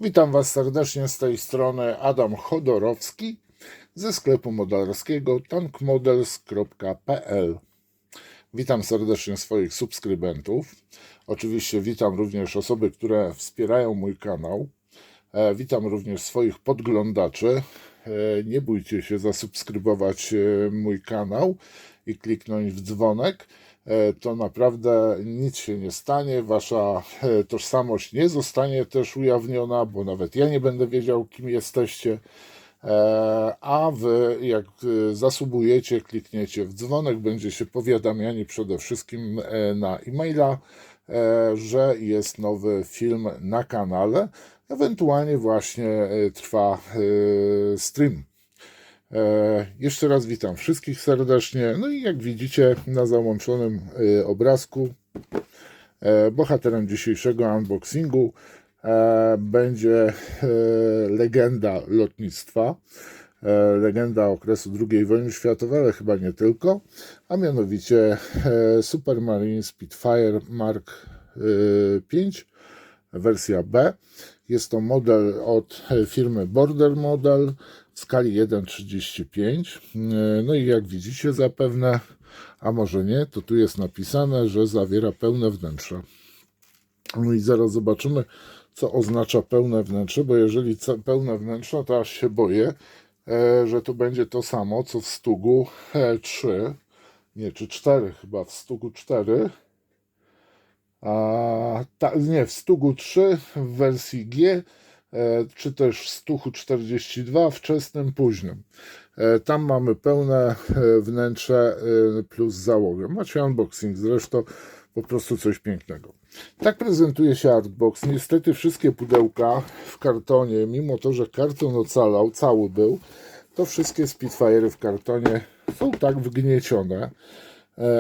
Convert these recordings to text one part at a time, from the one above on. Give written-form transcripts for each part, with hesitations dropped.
Witam Was serdecznie z tej strony Adam Chodorowski ze sklepu modelarskiego tankmodels.pl. Witam serdecznie swoich subskrybentów. Oczywiście witam również osoby, które wspierają mój kanał. Witam również swoich podglądaczy. Nie bójcie się zasubskrybować mój kanał i kliknąć w dzwonek. To naprawdę nic się nie stanie, wasza tożsamość nie zostanie też ujawniona, bo nawet ja nie będę wiedział, kim jesteście. A wy, jak zasubujecie, klikniecie w dzwonek, będziecie powiadamiani przede wszystkim na e-maila, że jest nowy film na kanale. Ewentualnie właśnie trwa stream. Jeszcze raz witam wszystkich serdecznie. No i jak widzicie na załączonym obrazku, bohaterem dzisiejszego unboxingu będzie legenda lotnictwa, legenda okresu II wojny światowej, ale chyba nie tylko, a mianowicie Supermarine Spitfire Mark V, wersja B. Jest to model od firmy Border Model w skali 1:35. No i jak widzicie zapewne, a może nie, to tu jest napisane, że zawiera pełne wnętrze. No i zaraz zobaczymy, co oznacza pełne wnętrze, bo jeżeli pełne wnętrze, to aż się boję, że to będzie to samo, co w Stugu 3, nie, czy 4 chyba, w Stugu 4, nie, w Stugu 3 w wersji G, czy też w Stugu 42 wczesnym, późnym. Tam mamy pełne wnętrze plus załogę. Macie unboxing zresztą, po prostu coś pięknego. Tak prezentuje się artbox. Niestety wszystkie pudełka w kartonie, mimo to, że karton ocalał, cały był, to wszystkie Spitfire'y w kartonie są tak wgniecione.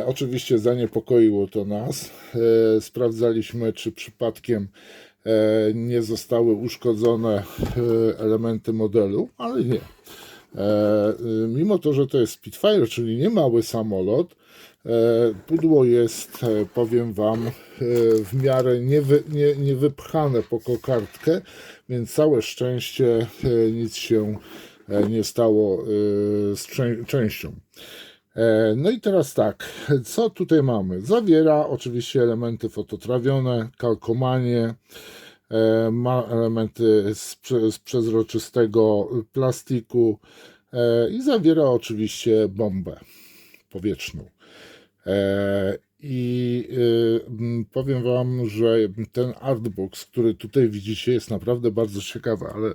Oczywiście zaniepokoiło to nas. Sprawdzaliśmy, czy przypadkiem nie zostały uszkodzone elementy modelu, ale nie. Mimo to, że to jest Spitfire, czyli nie mały samolot, pudło jest, powiem Wam, w miarę nie wypchane po kokardkę, więc całe szczęście nic się nie stało z częścią. No i teraz tak, co tutaj mamy? Zawiera oczywiście elementy fototrawione, kalkomanie, ma elementy z przezroczystego plastiku i zawiera oczywiście bombę powietrzną. I powiem Wam, że ten artbox, który tutaj widzicie, jest naprawdę bardzo ciekawy, ale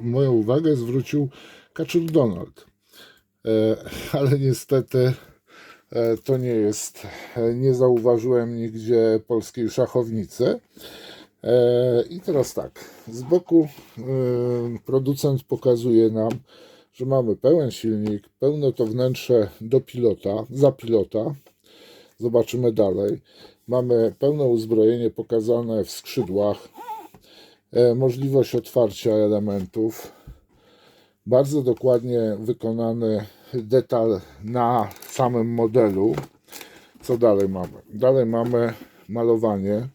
moją uwagę zwrócił Kaczor Donald. Ale niestety to nie jest, nie zauważyłem nigdzie polskiej szachownicy. I teraz tak, z boku producent pokazuje nam, że mamy pełen silnik, pełne to wnętrze do pilota, za pilota. Zobaczymy dalej. Mamy pełne uzbrojenie pokazane w skrzydłach, możliwość otwarcia elementów, bardzo dokładnie wykonany detal na samym modelu. Co dalej mamy? Dalej mamy malowanie.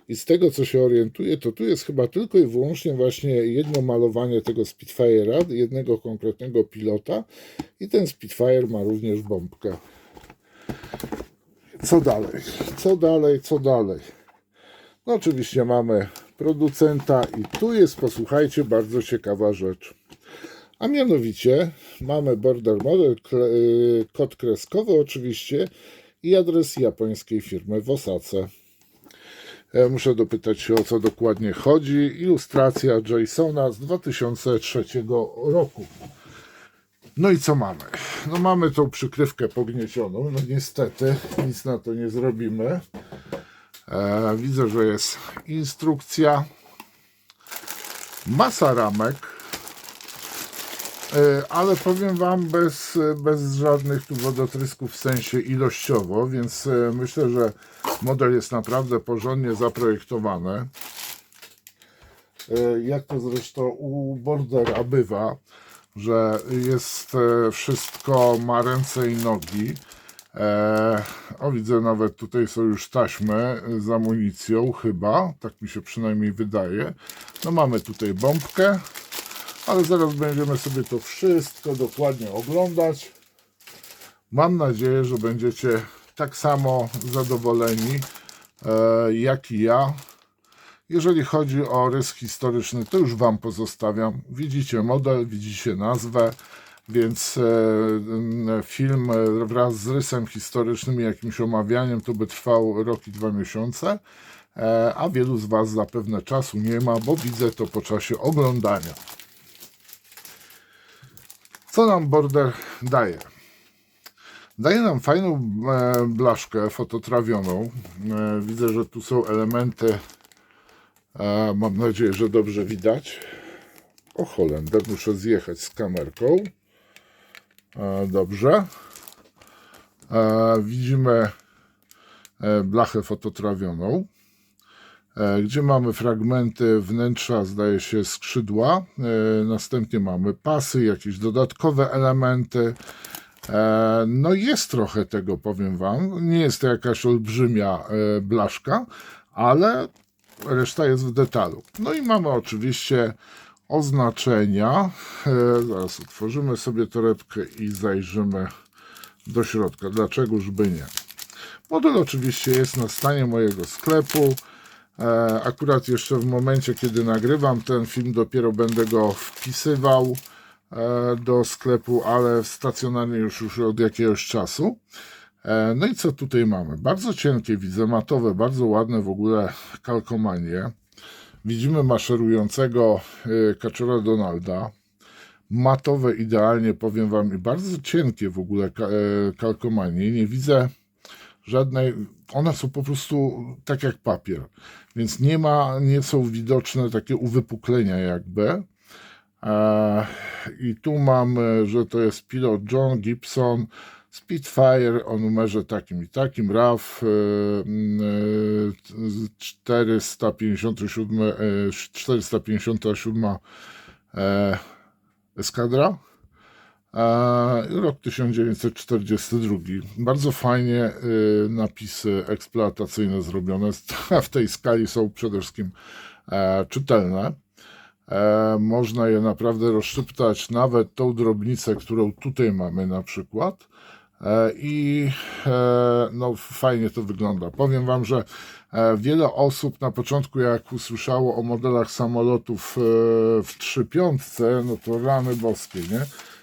I z tego, co się orientuję, to tu jest chyba tylko i wyłącznie właśnie jedno malowanie tego Spitfire'a, jednego konkretnego pilota. I ten Spitfire ma również bombkę. Co dalej? Co dalej? Co dalej? No oczywiście mamy producenta i tu jest, posłuchajcie, bardzo ciekawa rzecz. A mianowicie mamy Border Model, kod kreskowy oczywiście i adres japońskiej firmy w Osace. Muszę dopytać się, o co dokładnie chodzi. Ilustracja Jasona z 2003 roku. No i co mamy? No mamy tą przykrywkę pogniecioną. No niestety nic na to nie zrobimy. Widzę, że jest instrukcja. Masa ramek. Ale powiem Wam bez żadnych tu wodotrysków w sensie ilościowo, więc myślę, że model jest naprawdę porządnie zaprojektowany. Jak to zresztą u Bordera bywa, że jest wszystko, ma ręce i nogi. O, widzę, nawet tutaj są już taśmy z amunicją, chyba, tak mi się przynajmniej wydaje. No mamy tutaj bombkę, ale zaraz będziemy sobie to wszystko dokładnie oglądać. Mam nadzieję, że będziecie tak samo zadowoleni jak i ja. Jeżeli chodzi o rys historyczny, to już Wam pozostawiam. Widzicie model, widzicie nazwę, więc film wraz z rysem historycznym i jakimś omawianiem to by trwał rok i 2 miesiące, a wielu z Was zapewne czasu nie ma, bo widzę to po czasie oglądania. Co nam border daje? Daje nam fajną blaszkę fototrawioną. Widzę, że tu są elementy. Mam nadzieję, że dobrze widać. O Holender, muszę zjechać z kamerką. Dobrze. Widzimy blachę fototrawioną, gdzie mamy fragmenty wnętrza, zdaje się, skrzydła. Następnie mamy pasy, jakieś dodatkowe elementy. No jest trochę tego, powiem Wam. Nie jest to jakaś olbrzymia blaszka, ale reszta jest w detalu. No i mamy oczywiście oznaczenia. Zaraz otworzymy sobie torebkę i zajrzymy do środka. Dlaczegoż by nie? Model oczywiście jest na stanie mojego sklepu. Akurat jeszcze w momencie, kiedy nagrywam ten film, dopiero będę go wpisywał do sklepu, ale stacjonarnie już od jakiegoś czasu. No i co tutaj mamy? Bardzo cienkie, widzę, matowe, bardzo ładne w ogóle kalkomanie. Widzimy maszerującego kaczora Donalda. Matowe idealnie, powiem Wam, i bardzo cienkie w ogóle kalkomanie. Nie widzę żadnej, one są po prostu tak jak papier, więc nie są widoczne takie uwypuklenia jakby. I tu mamy, że to jest pilot John Gibson Spitfire o numerze takim i takim, RAF 457 eskadra, rok 1942. Bardzo fajnie napisy eksploatacyjne zrobione, a w tej skali są przede wszystkim czytelne. Można je naprawdę rozszczyptać, nawet tą drobnicę, którą tutaj mamy na przykład. No fajnie to wygląda. Powiem Wam, że wiele osób na początku, jak usłyszało o modelach samolotów w 3.5, no to rany boskie, nie?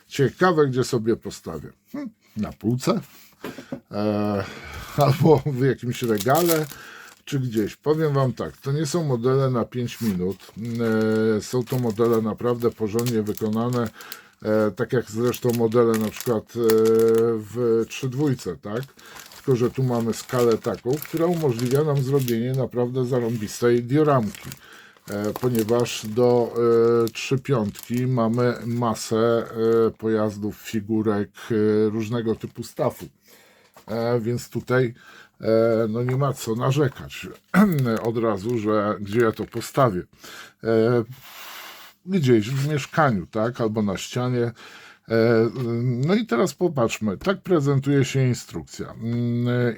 Ciekawe, gdzie sobie postawię. Na półce? Albo w jakimś regale, czy gdzieś. Powiem Wam tak, to nie są modele na 5 minut. Są to modele naprawdę porządnie wykonane, tak jak zresztą modele na przykład w 3.2, tak? Tylko że tu mamy skalę taką, która umożliwia nam zrobienie naprawdę zarąbistej dioramki, ponieważ do 3.5 mamy masę pojazdów, figurek, różnego typu stafu, więc tutaj no nie ma co narzekać od razu, że gdzie ja to postawię. Gdzieś w mieszkaniu, tak, albo na ścianie. No i teraz popatrzmy, tak prezentuje się instrukcja.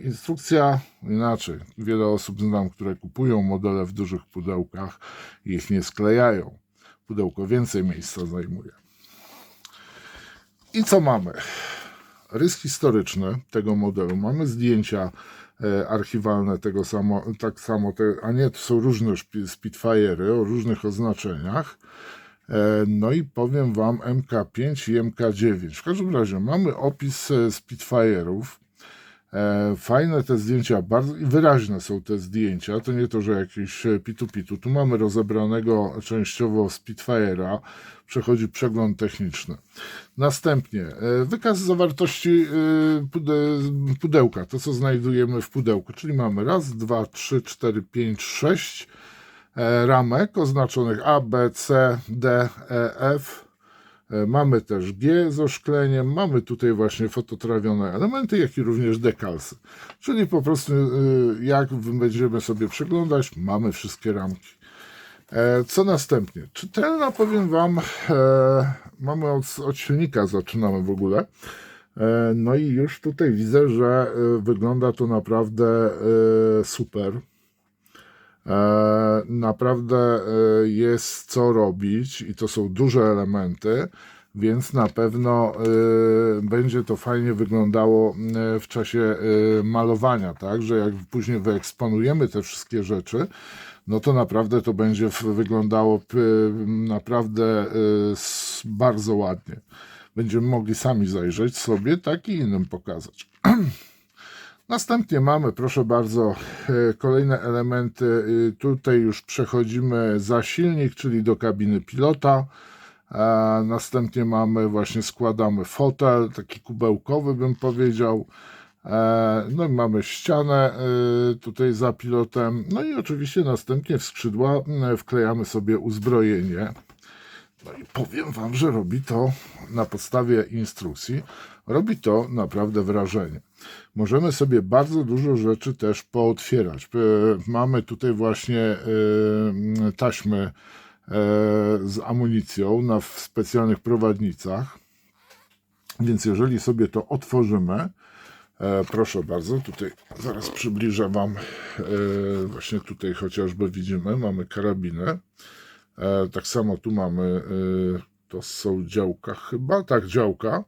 Instrukcja inaczej. Wiele osób znam, które kupują modele w dużych pudełkach i ich nie sklejają. Pudełko więcej miejsca zajmuje. I co mamy? Rys historyczny tego modelu. Mamy zdjęcia archiwalne tego samo, a nie, to są różne Spitfire'y o różnych oznaczeniach. No i powiem Wam MK5 i MK9. W każdym razie mamy opis Spitfire'ów. Fajne te zdjęcia, bardzo wyraźne są te zdjęcia. To nie to, że jakieś pitu-pitu. Tu mamy rozebranego częściowo Spitfire'a. Przechodzi przegląd techniczny. Następnie wykaz zawartości pudełka. To, co znajdujemy w pudełku. Czyli mamy raz, dwa, trzy, cztery, pięć, 6 ramek oznaczonych A, B, C, D, E, F. Mamy też G z oszkleniem, mamy tutaj właśnie fototrawione elementy, jak i również dekalsy. Czyli po prostu jak będziemy sobie przeglądać, mamy wszystkie ramki. Co następnie? Czytelna, powiem Wam, mamy od silnika zaczynamy w ogóle. No i już tutaj widzę, że wygląda to naprawdę super. Naprawdę jest co robić i to są duże elementy, więc na pewno będzie to fajnie wyglądało w czasie malowania, tak, że jak później wyeksponujemy te wszystkie rzeczy, no to naprawdę to będzie wyglądało naprawdę bardzo ładnie. Będziemy mogli sami zajrzeć sobie, tak i innym pokazać. Następnie mamy, proszę bardzo, kolejne elementy. Tutaj już przechodzimy za silnik, czyli do kabiny pilota. Następnie mamy, właśnie składamy fotel, taki kubełkowy bym powiedział. No i mamy ścianę tutaj za pilotem. No i oczywiście następnie w skrzydła wklejamy sobie uzbrojenie. No i powiem Wam, że robi to na podstawie instrukcji, robi to naprawdę wrażenie. Możemy sobie bardzo dużo rzeczy też pootwierać. Mamy tutaj właśnie taśmy z amunicją na specjalnych prowadnicach, więc jeżeli sobie to otworzymy, proszę bardzo, tutaj zaraz przybliżę Wam, właśnie tutaj chociażby widzimy, mamy karabinę. Tak samo tu mamy, to są działka chyba, tak, działka.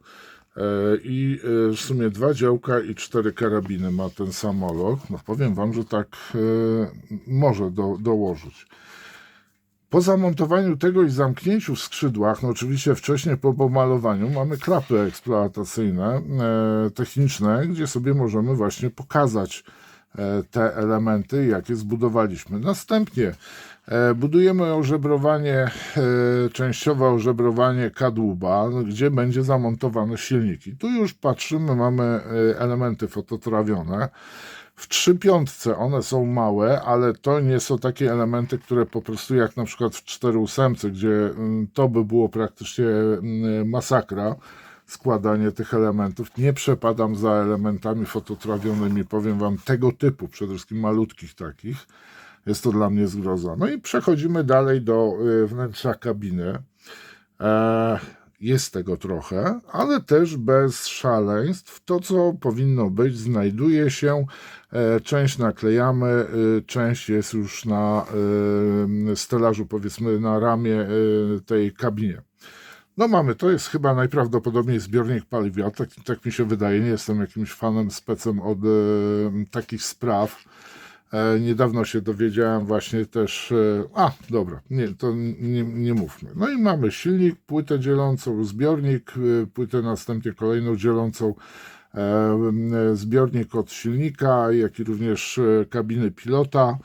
I w sumie 2 działka i 4 karabiny ma ten samolot. No powiem Wam, że tak może dołożyć. Po zamontowaniu tego i zamknięciu w skrzydłach, no oczywiście wcześniej po pomalowaniu, mamy klapy eksploatacyjne, techniczne, gdzie sobie możemy właśnie pokazać te elementy, jakie zbudowaliśmy. Następnie budujemy ożebrowanie, częściowe ożebrowanie kadłuba, gdzie będzie zamontowane silniki. Tu już patrzymy, mamy elementy fototrawione. W 3/5 one są małe, ale to nie są takie elementy, które po prostu jak na przykład w 4/8, gdzie to by było praktycznie masakra, składanie tych elementów. Nie przepadam za elementami fototrawionymi, powiem Wam, tego typu, przede wszystkim malutkich takich. Jest to dla mnie zgroza. No i przechodzimy dalej do wnętrza kabiny. Jest tego trochę, ale też bez szaleństw. To, co powinno być, znajduje się. Część naklejamy, część jest już na stelażu, powiedzmy na ramię tej kabinie. No mamy, to jest chyba najprawdopodobniej zbiornik paliwa, tak mi się wydaje, nie jestem jakimś fanem, specem od takich spraw. Niedawno się dowiedziałem właśnie też, dobra, to nie mówmy. No i mamy silnik, płytę dzielącą, zbiornik, płytę następnie kolejną dzielącą, zbiornik od silnika, jak i również kabiny pilota.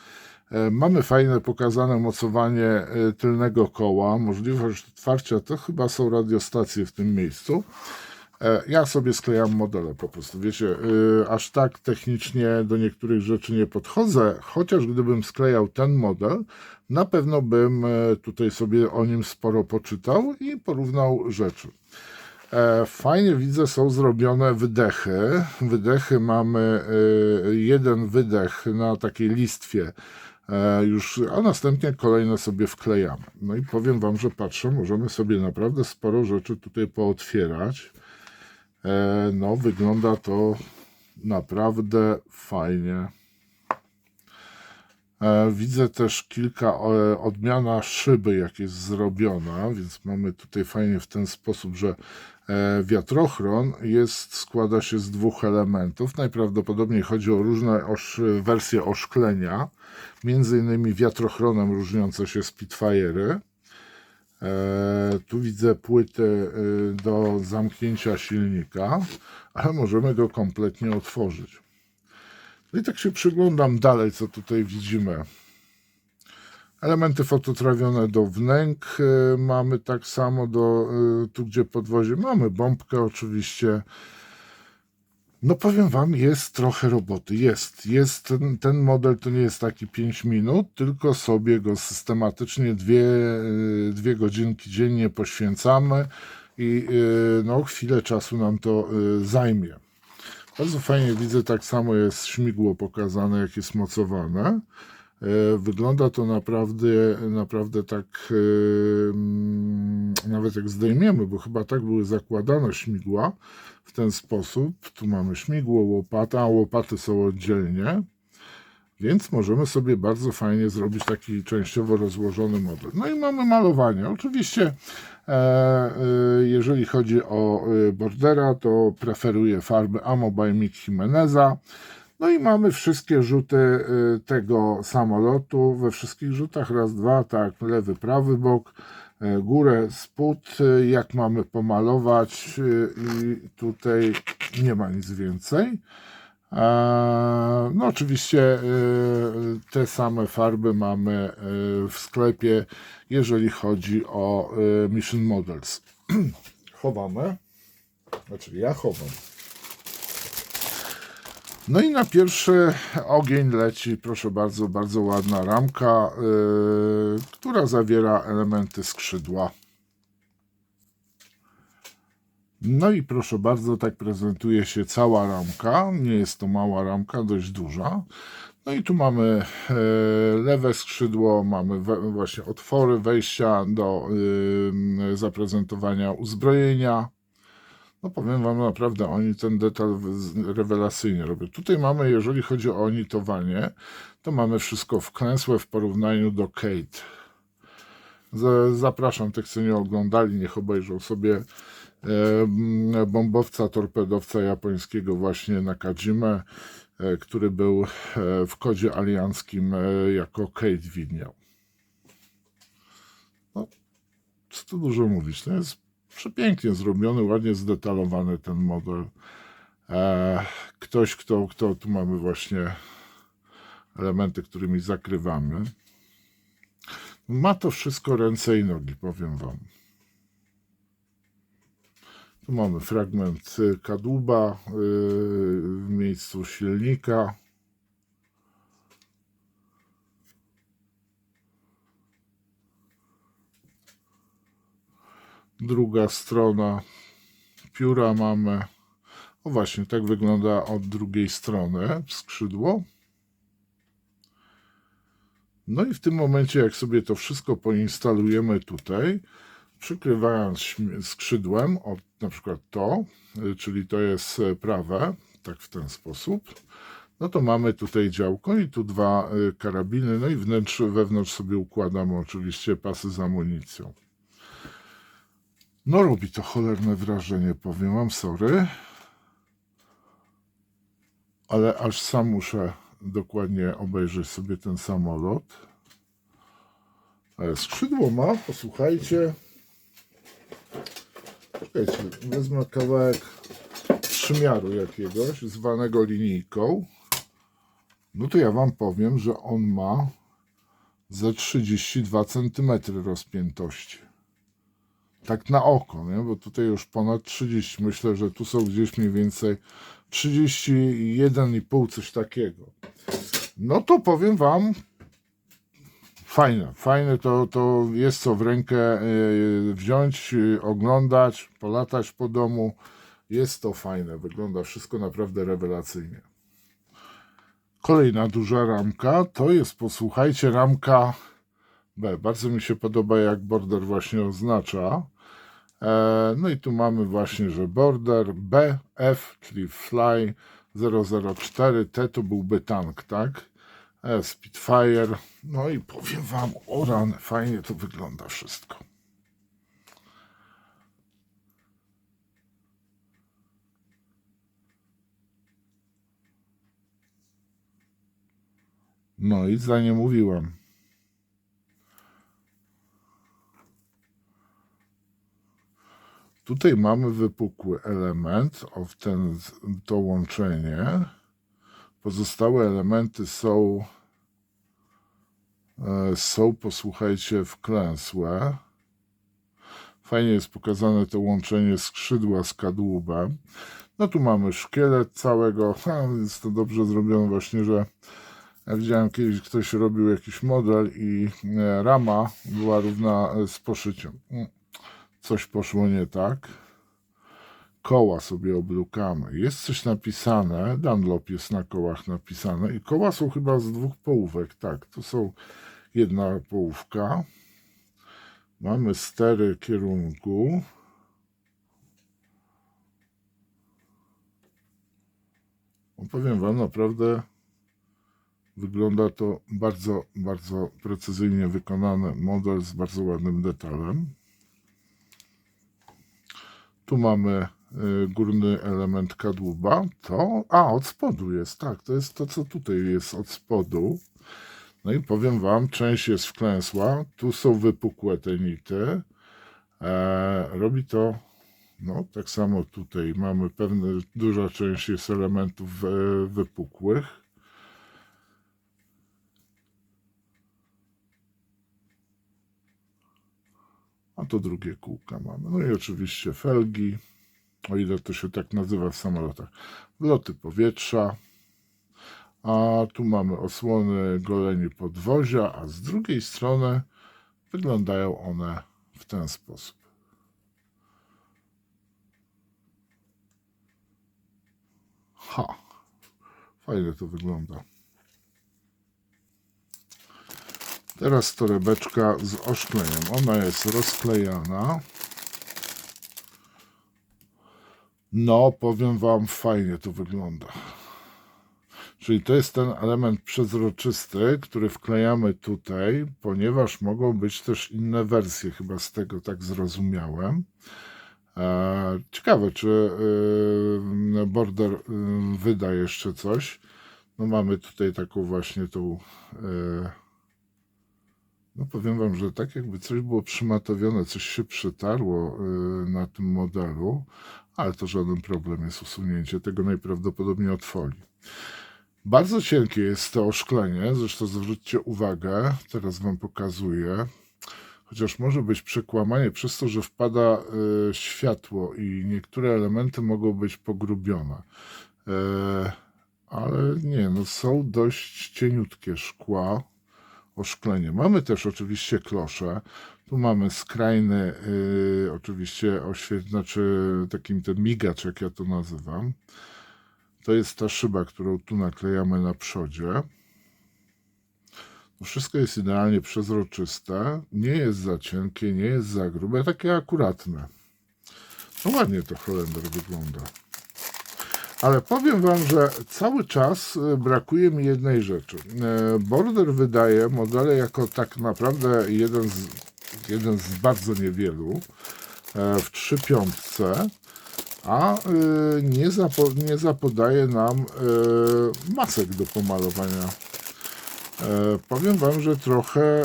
Mamy fajne pokazane mocowanie tylnego koła, możliwość otwarcia, to chyba są radiostacje w tym miejscu. Ja sobie sklejam modele po prostu, wiecie, aż tak technicznie do niektórych rzeczy nie podchodzę, chociaż gdybym sklejał ten model, na pewno bym tutaj sobie o nim sporo poczytał i porównał rzeczy. Fajnie widzę, są zrobione wydechy. Wydechy mamy jeden wydech na takiej listwie już, a następnie kolejne sobie wklejamy. No i powiem Wam, że patrzę, możemy sobie naprawdę sporo rzeczy tutaj pootwierać. No, wygląda to naprawdę fajnie. Widzę też kilka odmiana szyby, jak jest zrobiona, więc mamy tutaj fajnie w ten sposób, że wiatrochron składa się z 2 elementów. Najprawdopodobniej chodzi o różne wersje oszklenia, między innymi wiatrochronem różniące się Spitfire'y. Tu widzę płyty do zamknięcia silnika, ale możemy go kompletnie otworzyć. No i tak się przyglądam dalej, co tutaj widzimy. Elementy fototrawione do wnęk mamy tak samo, tu gdzie podwozie mamy bombkę oczywiście. No powiem Wam, jest trochę roboty, jest ten model to nie jest taki 5 minut, tylko sobie go systematycznie 2 godzinki dziennie poświęcamy i no chwilę czasu nam to zajmie. Bardzo fajnie widzę, tak samo jest śmigło pokazane, jak jest mocowane. Wygląda to naprawdę tak, nawet jak zdejmiemy, bo chyba tak były zakładane śmigła w ten sposób. Tu mamy śmigło, łopata, a łopaty są oddzielnie. Więc możemy sobie bardzo fajnie zrobić taki częściowo rozłożony model. No i mamy malowanie. Oczywiście, jeżeli chodzi o bordera, to preferuję farby Amo by Mick Jimeneza. No i mamy wszystkie rzuty tego samolotu, we wszystkich rzutach, raz, dwa, tak, lewy, prawy bok, górę, spód, jak mamy pomalować i tutaj nie ma nic więcej. No oczywiście te same farby mamy w sklepie, jeżeli chodzi o Mission Models. Chowamy, znaczy ja chowam. No i na pierwszy ogień leci, proszę bardzo, bardzo ładna ramka, która zawiera elementy skrzydła. No i proszę bardzo, tak prezentuje się cała ramka. Nie jest to mała ramka, dość duża. No i tu mamy lewe skrzydło, mamy właśnie otwory wejścia do zaprezentowania uzbrojenia. No powiem Wam, naprawdę oni ten detal rewelacyjnie robią. Tutaj mamy, jeżeli chodzi o onitowanie, to mamy wszystko wklęsłe w porównaniu do Kate. Zapraszam tych, co nie oglądali, niech obejrzą sobie bombowca, torpedowca japońskiego właśnie Nakajimę, który był w kodzie alianckim jako Kate widniał. No, co tu dużo mówić, to jest przepięknie zrobiony, ładnie zdetalowany ten model. Ktoś, kto tu mamy właśnie elementy, którymi zakrywamy. Ma to wszystko ręce i nogi, powiem Wam. Tu mamy fragment kadłuba w miejscu silnika. Druga strona pióra mamy. O właśnie, tak wygląda od drugiej strony skrzydło. No i w tym momencie, jak sobie to wszystko poinstalujemy tutaj, przykrywając skrzydłem, na przykład to, czyli to jest prawe, tak w ten sposób, no to mamy tutaj działko i tu dwa karabiny, no i wewnątrz sobie układamy oczywiście pasy z amunicją. No robi to cholerne wrażenie, powiem Wam, sorry, ale aż sam muszę dokładnie obejrzeć sobie ten samolot. Skrzydło ma, posłuchajcie. Czekajcie, wezmę kawałek przymiaru jakiegoś, zwanego linijką. No to ja Wam powiem, że on ma ze 32 cm rozpiętości. Tak na oko, nie? Bo tutaj już ponad 30. Myślę, że tu są gdzieś mniej więcej 31,5, coś takiego. No to powiem Wam, fajne to jest co w rękę wziąć, oglądać, polatać po domu. Jest to fajne, wygląda wszystko naprawdę rewelacyjnie. Kolejna duża ramka to jest, posłuchajcie, ramka B. Bardzo mi się podoba, jak border właśnie oznacza. No i tu mamy właśnie, że border B, F, czyli Fly 004, T to byłby tank, tak? Spitfire, no i powiem Wam, o rany, fajnie to wygląda wszystko. No i za nie mówiłem. Tutaj mamy wypukły element, to łączenie. Pozostałe elementy są, posłuchajcie, wklęsłe. Fajnie jest pokazane to łączenie skrzydła z kadłubem. No tu mamy szkielet całego. Jest to dobrze zrobione właśnie, że ja widziałem kiedyś, ktoś robił jakiś model i rama była równa z poszyciem. Coś poszło nie tak. koła sobie obrukamy. Jest coś napisane, Dunlop jest na kołach napisane i koła są chyba z 2 połówek. Tak, to są jedna połówka. Mamy stery kierunku. Powiem Wam, naprawdę wygląda to bardzo, bardzo precyzyjnie wykonany model z bardzo ładnym detalem. Tu mamy górny element kadłuba. Od spodu jest, tak, to jest to, co tutaj jest od spodu. No i powiem Wam, część jest wklęsła, tu są wypukłe te nity. Robi to, no tak samo tutaj mamy duża część jest elementów wypukłych. A to drugie kółka mamy. No i oczywiście felgi, o ile to się tak nazywa w samolotach. Wloty powietrza. A tu mamy osłony goleni podwozia, a z drugiej strony wyglądają one w ten sposób. Fajnie to wygląda. Teraz torebeczka z oszkleniem. Ona jest rozklejana. No, powiem Wam, fajnie to wygląda. Czyli to jest ten element przezroczysty, który wklejamy tutaj, ponieważ mogą być też inne wersje, chyba z tego tak zrozumiałem. Ciekawe, czy Border wyda jeszcze coś. No mamy tutaj taką właśnie tą... No powiem Wam, że tak jakby coś było przymatowione, coś się przytarło na tym modelu, ale to żaden problem jest usunięcie tego najprawdopodobniej od folii. Bardzo cienkie jest to oszklenie, zresztą zwróćcie uwagę, teraz Wam pokazuję, chociaż może być przekłamanie przez to, że wpada światło i niektóre elementy mogą być pogrubione. Ale nie, no są dość cieniutkie szkła, oszklenie. Mamy też oczywiście klosze. Tu mamy skrajny, oczywiście znaczy takim ten migacz, jak ja to nazywam. To jest ta szyba, którą tu naklejamy na przodzie. To wszystko jest idealnie przezroczyste. Nie jest za cienkie, nie jest za grube, takie akuratne. No ładnie to Holender wygląda. Ale powiem Wam, że cały czas brakuje mi jednej rzeczy. Border wydaje modele jako tak naprawdę jeden z bardzo niewielu w 3/5, a nie zapodaje nam masek do pomalowania. Powiem Wam, że trochę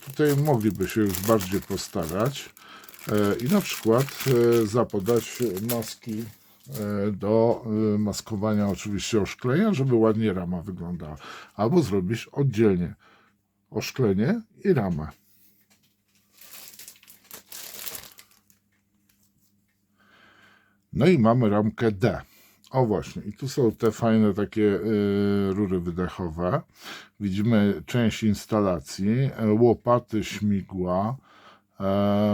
tutaj mogliby się już bardziej postarać i na przykład zapodać maski do maskowania oczywiście oszklenia, żeby ładnie rama wyglądała. Albo zrobić oddzielnie oszklenie i ramę. No i mamy ramkę D. O właśnie, i tu są te fajne takie rury wydechowe. Widzimy część instalacji, łopaty, śmigła,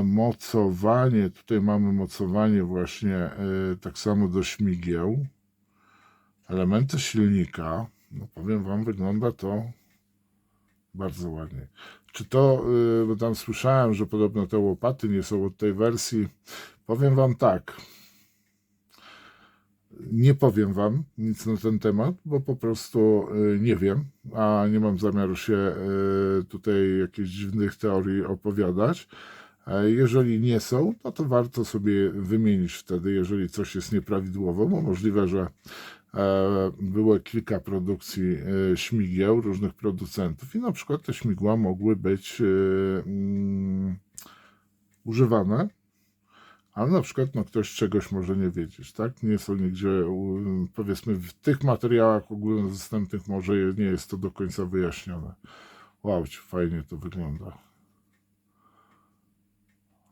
mocowanie. Tutaj mamy mocowanie właśnie tak samo do śmigieł. Elementy silnika. No powiem Wam, wygląda to bardzo ładnie. Czy to, bo tam słyszałem, że podobno te łopaty nie są od tej wersji. Powiem Wam tak. Nie powiem Wam nic na ten temat, bo po prostu nie wiem, a nie mam zamiaru się tutaj jakichś dziwnych teorii opowiadać. Jeżeli nie są, no to warto sobie wymienić wtedy, jeżeli coś jest nieprawidłowo, bo możliwe, że było kilka produkcji śmigieł różnych producentów i na przykład te śmigła mogły być używane, ale na przykład no, ktoś czegoś może nie wiedzieć, tak? Nie są nigdzie, powiedzmy, w tych materiałach ogólnodostępnych może nie jest to do końca wyjaśnione. Wow, fajnie to wygląda.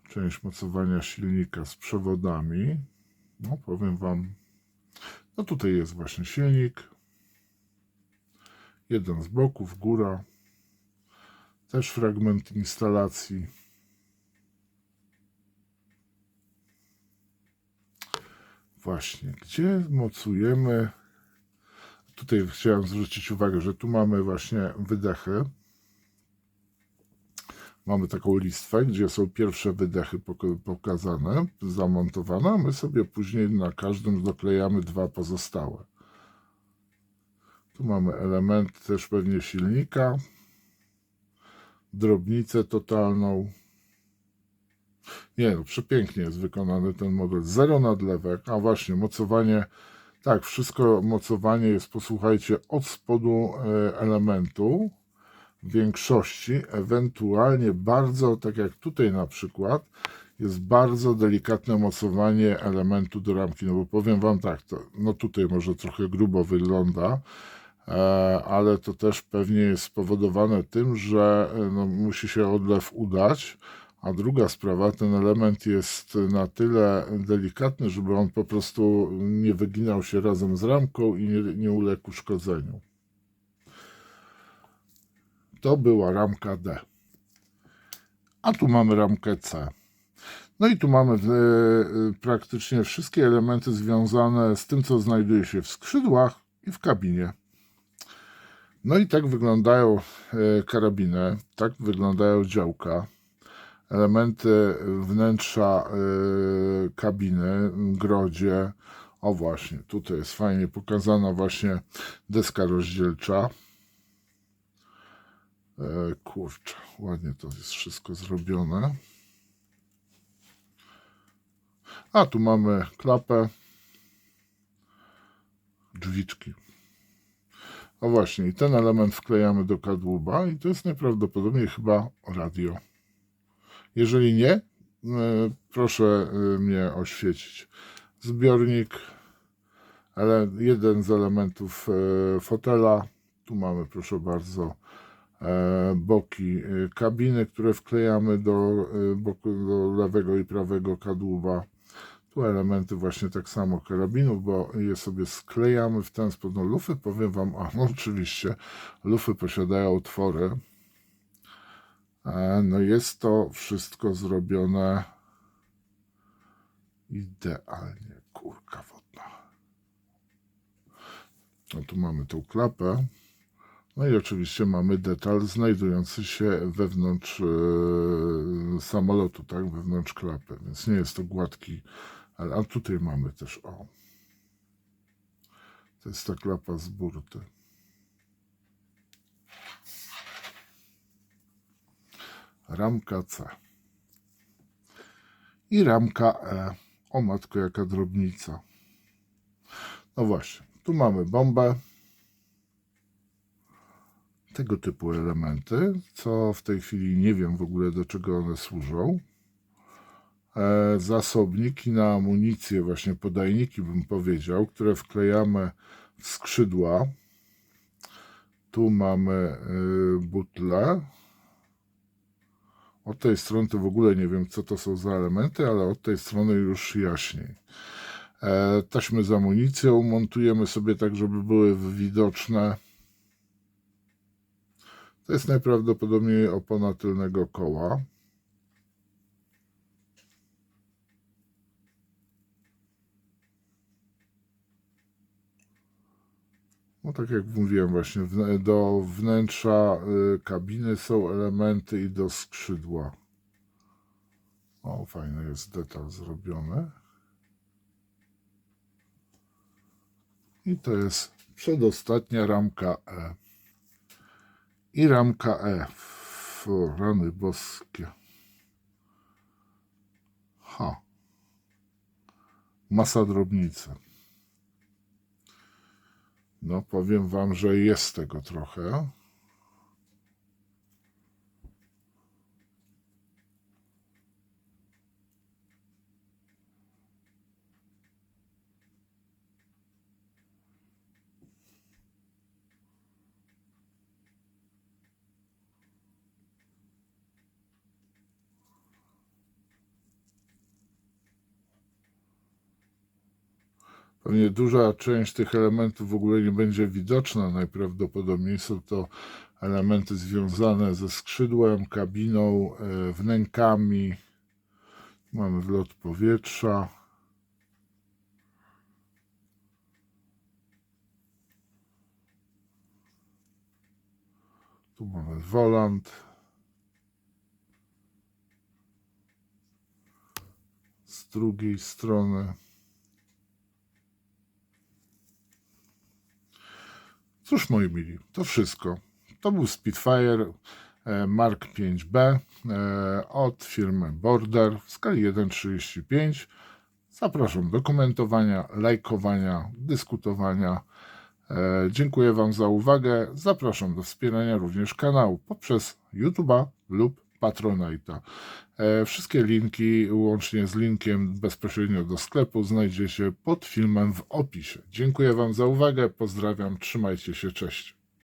Część mocowania silnika z przewodami. No, powiem Wam, no tutaj jest właśnie silnik. Jeden z boków, góra. Też fragment instalacji. Właśnie, gdzie mocujemy? Tutaj chciałem zwrócić uwagę, że tu mamy właśnie wydechy. Mamy taką listwę, gdzie są pierwsze wydechy pokazane, zamontowane, a my sobie później na każdym doklejamy 2 pozostałe. Tu mamy element też pewnie silnika, drobnicę totalną. Nie no, przepięknie jest wykonany ten model. 0 nadlewek, a właśnie mocowanie, tak, wszystko mocowanie jest, posłuchajcie, od spodu elementu w większości, ewentualnie bardzo, tak jak tutaj na przykład, jest bardzo delikatne mocowanie elementu do ramki, no bo powiem Wam tak, no tutaj może trochę grubo wygląda, ale to też pewnie jest spowodowane tym, że no, musi się odlew udać, a druga sprawa, ten element jest na tyle delikatny, żeby on po prostu nie wyginał się razem z ramką i nie uległ uszkodzeniu. To była ramka D. A tu mamy ramkę C. No i tu mamy praktycznie wszystkie elementy związane z tym, co znajduje się w skrzydłach i w kabinie. No i tak wyglądają karabiny, tak wyglądają działka, elementy wnętrza kabiny, grodzie. O właśnie, tutaj jest fajnie pokazana właśnie deska rozdzielcza. Kurczę, ładnie to jest wszystko zrobione. A tu mamy klapę, drzwiczki. O właśnie, i ten element wklejamy do kadłuba i to jest najprawdopodobniej chyba radio. Jeżeli nie, proszę mnie oświecić. Zbiornik, ale jeden z elementów fotela. Tu mamy, proszę bardzo, boki kabiny, które wklejamy do lewego i prawego kadłuba. Tu elementy właśnie tak samo karabinów, bo je sobie sklejamy w ten sposób. No, lufy, powiem Wam, no oczywiście, lufy posiadają otwory. No jest to wszystko zrobione idealnie. Kurka wodna. No tu mamy tą klapę. No i oczywiście mamy detal znajdujący się wewnątrz samolotu, tak, wewnątrz klapy, więc nie jest to gładki, a tutaj mamy też, o, to jest ta klapa z burty. Ramka C. I ramka E. O matko, jaka drobnica. No właśnie, tu mamy bombę. Tego typu elementy, co w tej chwili nie wiem w ogóle, do czego one służą. Zasobniki na amunicję, właśnie podajniki bym powiedział, które wklejamy w skrzydła. Tu mamy butle. Od tej strony to w ogóle nie wiem, co to są za elementy, ale od tej strony już jaśniej. Taśmy z amunicją montujemy sobie tak, żeby były widoczne. To jest najprawdopodobniej opona tylnego koła. No tak jak mówiłem właśnie, do wnętrza kabiny są elementy i do skrzydła. O, fajny jest detal zrobiony. I to jest przedostatnia ramka E. I ramka E. Rany boskie. Masa drobnicy. No, powiem Wam, że jest tego trochę. Pewnie duża część tych elementów w ogóle nie będzie widoczna. Najprawdopodobniej są to elementy związane ze skrzydłem, kabiną, wnękami. Mamy wlot powietrza. Tu mamy wolant. Z drugiej strony. Cóż, moi mili, to wszystko. To był Spitfire Mark 5B od firmy Border w skali 1:35. Zapraszam do komentowania, lajkowania, dyskutowania. Dziękuję Wam za uwagę. Zapraszam do wspierania również kanału poprzez YouTube'a lub Patronite'a. Wszystkie linki, łącznie z linkiem bezpośrednio do sklepu, znajdziecie pod filmem w opisie. Dziękuję Wam za uwagę. Pozdrawiam. Trzymajcie się. Cześć.